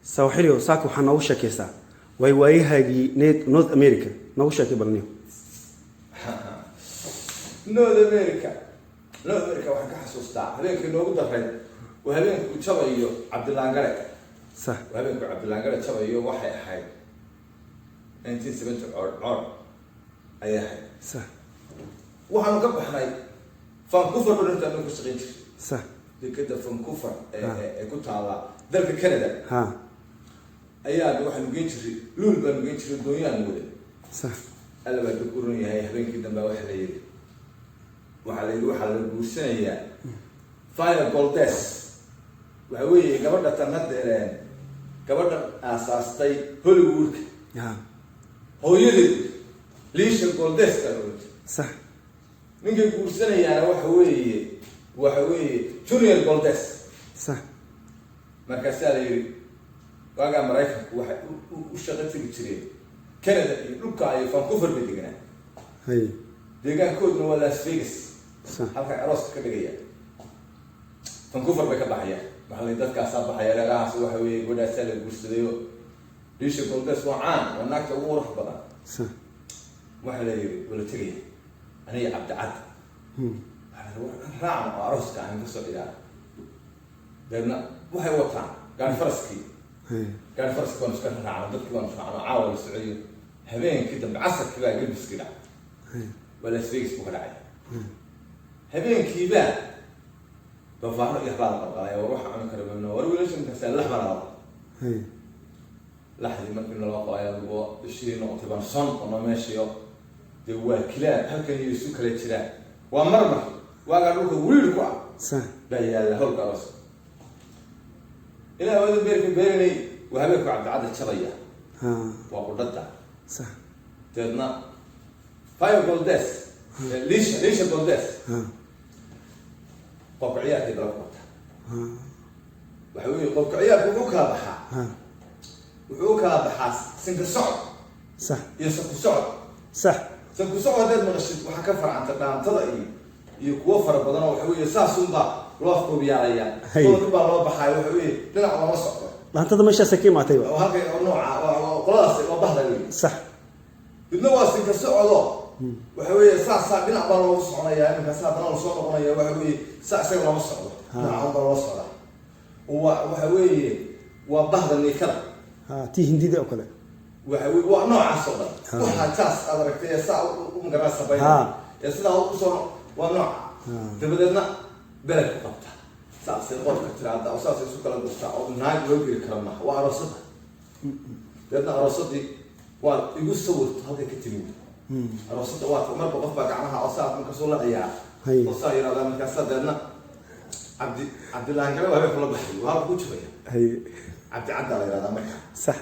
sawxiliyo saako waxaa noogu sheekaysaa way waayahaagii North America noogu sheekay balniyo North America waxaan ka xasuustaa habeenkii noogu daray waa habeenkii Jabayo Cabdullaahi Gare صح habeenkii Cabdullaahi Gare Jabayo waxay ahayd 1970 or ay ahayd صح waxaan ka baxnay Vancouver oo inta aan ku shaqeyn jiray صح dekada Vancouver ee ku taala dalka Canada ها ayaa waxaan geyn jiray luul baan geyn jiray dooniyaan wada صح alla baa ku oran yahay habeenkii dambe waxa la yiri waxa la guursanayaa Fire Goldes waxa weeye gabadha tanadeen gabadha aasaastay Hollywood ها hooyadeed Lisha Goldes صح ninka guursanayaa waxa weeye Junior Goldes صح markaas la yiri waaga Mareykanku waxa u shaqo tiri jireen Canada iyo dhulka ay Vancouver deganaa هاي deegaankooduna waa Las Vegas صح halka aroos ka dhigaya Vancouver bay ka baxaya maxay dadkaas baxaya lagaas waxa weeye godaas la guursadayo Lisha Goldes waa caan naagta ugu qurux badan صح waxa la yiri wala tagay aniga Cabdi raacno arooska aan ka soo ilaa dadna waxay wataan gaar faraskii هاي gaar faraskii waan iska raacno dadkii waan raacno caawa la socday habeenkii dambe casarkii baa galbiskii dhacay هاي wala Vegas ku dhacay habeenkii baa doofaarro iyo baal qalqalay oo waxa aan karabno war wiilashan ka soo laxmara هاي laxdi markii loo qaayo oo ishii noqotay baan son oo meeshiyo de waa kila halkan iyo isu kala jiraan waa marmar waaga dhulka wiil ku ah صح bayaala hawlka aroos ila wada beernay waa habeenku Cabdi Jabaya ها waa qudada صح dadna Fire Goldes Lisha Goldes ها qofciyaadkii dala qabta ها waxa weeye qofciyaadku wuxuu kala baxaa ها wuxuu kala baxaa sinka socod صح iyo saku socod صح saku socod dad maqashid waxa ka farcanta dhaantada iyo kuwa fara badan oo waxa weeye saasunba loo afkoobiyaalaya oo baa loo baxay waxa weeye dhinac lama socdo laantada meesha sakii maatay oo halka nooca qoladaas oo bahda صح idna waa sinka socdo waxa weeye saasa dhinac baa loo soconaya inka saadana loo soo noqonaya waxa weeye saasa lama socdo dhinac baa loo socda waxa weeye waa bahda nikada ها تي هندي او كله waxa weeye waa noocaas oo dhan waxa taas aad aragtay saa u magaraa sabay sida uu soo waa nooc dabadeedna beled ku qabta saasay qofka tiraada oo saasay isu kala dhufta oo naag loo geli karo ma waa aroosada dadna aroosadii waa igu sawirto halka ka timid aroosada waa marba qof baa gacmaha oo saas marka soo la ciyaar oo saa yiraahdaa marka saddeedna Cabdullaahi Gare waa kula baxay waa ku jabay هاي Cabdi la yiraahdaa marka صح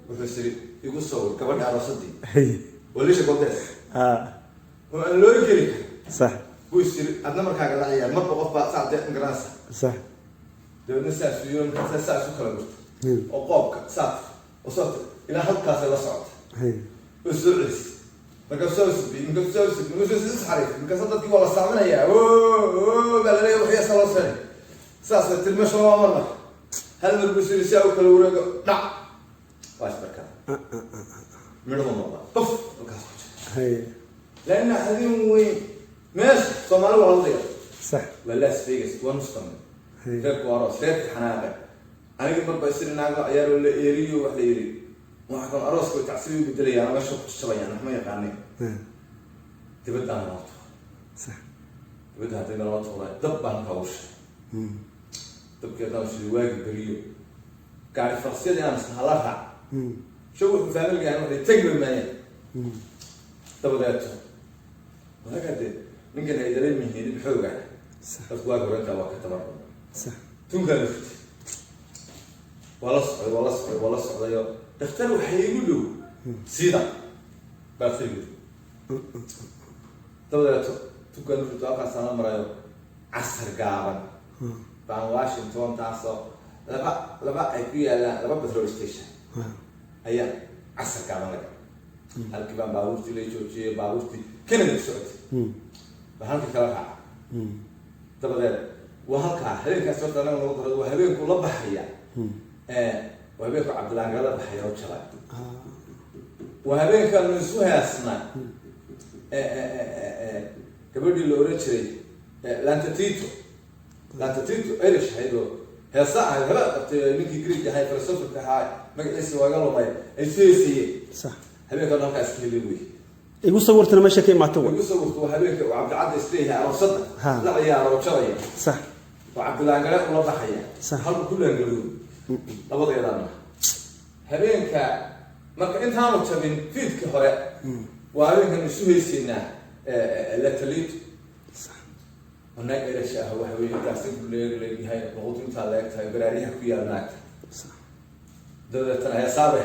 wuxuu siri igu sawir gabadha aroosadii هاي Lisha Goldes ها waa loo geli صح ويصير أنا مركز على عيال مرة قف بقى ساعة إنجراس صح ده الناس في يوم كذا ساعة سكر قلت وقابك ساعة وصلت إلى حد كاسة لا صعد هاي وسرعس مكسوس بي مكسوس حريف مكسوس دي والله سامنا يا أوه قال لي وحيا صلاة سنة ساسة المشي مرة هل نلبس يساوي كل ورقة نعم واش بركة من الموضوع طف هاي لأن هذه وين ماشي صومال والله صح ولا سفيس ونصطم هيك ورا سيف حناقه انا قبل بيصير ناقه عيار ولا ايريو ولا يري ما كان اروس كنت تعسيب بدري انا ما شفت الشبيه انا ما يقاني تبدا انا صح تبدا هذه مرات والله دب انا كوش دب كذا شي واقف بريو قاعد فرصيه انا استهلها شو فاهم يعني ولا تجرب معي تبدات وهكذا ممكن هيدرين من هنا بحوجة صح أسواق ورنتا وكتبر صح تنقلفت والله صعد اختاروا حيقولوا سيدا بس يقول تبدأ تنقلفت واقع سنة مرة عصر قابا بان واشنطن تعصب لبا أيكويا لا لبا بترول ستيشن هيا عصر قابا لك هالكبان باورتي ليشوتشي باورتي كندا السعودي بهالك كلامها تبدأ وهالك هذين كسرت أنا ونقدر وهذين كل بحرية وهبيك عبد الله قال بحياه وشرع وهبيك نسوها اسمع كبدي الاوريتشري لا انت تيتو ايش هيدو هي صح هلا منك جريج هاي فلسفه هاي ما قلت واقع له اي سي صح هبيك انا كاس كليوي يقول صورتنا ماشي كي ما تو يقول صورت وهبيك وعبد العزيز استريها على صدق لا يا روشريه صح وعبد الله قال ولا ضحيه صح هل كلهم قالوا لبض يدانا هبينك marka intaanu tabin fiidka hore waa habeenkan isu haysiinaa la taliid أنا إلى شيء هو حبيبي تحسين كل اللي هاي الضغوط مثلا هاي براريها كويا هناك ده ترى هي صعبة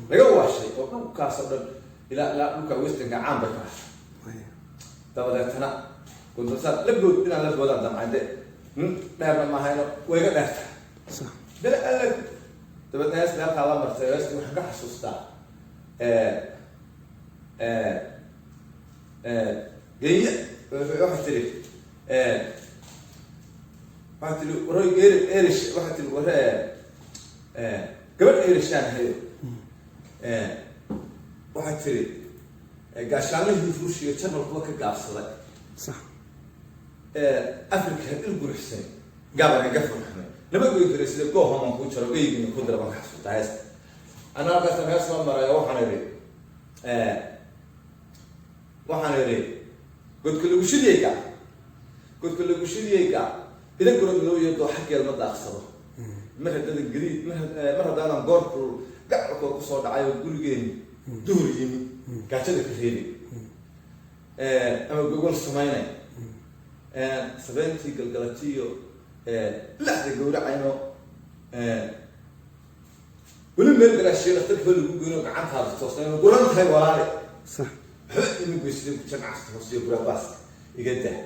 لقوا شيء وكم كاسر لا لوكا ويستن عام بكاش ده بدأت أنا كنت صار لقوا إن أنا لقوا ده عندي نعم ما هاي ويقعد نحت صح ده قال لك تبى الناس لا تعلم مرتبط وحاجة حسوسة جيد واحد تري واحد اللي وراي إيرش واحد اللي وراه قبل إيرشان هي واحد تري قاشان له يفوش يتشمل قوة كقاصلة صح أفريقيا الجروح سنة قبل نقفل إحنا لما يقول يدرس لي قوة ما نقول شربي من خضرة ما حسوا تعيس أنا قلت أنا أسمع مرة وحنا ري قلت كل وش اللي يقع قلت كل وش اللي يقع إذا كنا بنقول يدو حكي المدة أخسره مرة ده الجديد مرة ده أنا قارب قاعد قصاد عايو يقول جيني دوري جيني قاعد كذا كثير أما بقول سمعنا سبنتي قلقلتيو لا تقول عينه ولما يقدر الشيء يختلف اللي يقولون عن هذا التصنيع يقولون هاي وارد صح حق إنه بيصير جماعة تصنيع يقول بس يقدر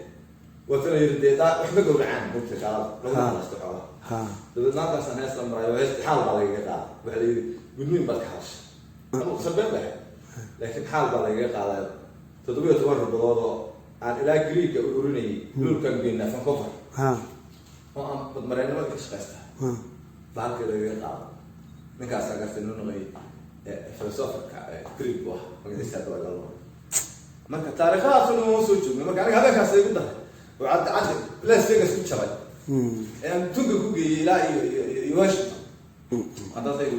وترى يرد ده إحنا نقول عنه قلت تعال لو ما نستطيع لو نقدر سنة سلام رأيه حال بالي قال وعلي بدون بالكاش أنا سبب له لكن حال بالي قال تدوي تمر بالله عن إلى جريك يقولوني دول كان بيننا فنكفر ما بدمرنا ما كش قصته بعد كده يقال من كاس قصته إنه نغي فلسفة جريك واحد ما قدر يستوعب الله ما كتاريخات إنه مو سوتشو ما كان هذا كاس يقول ده وعد لا سفينة سوتشو يعني تونج كوجي لا يواش هذا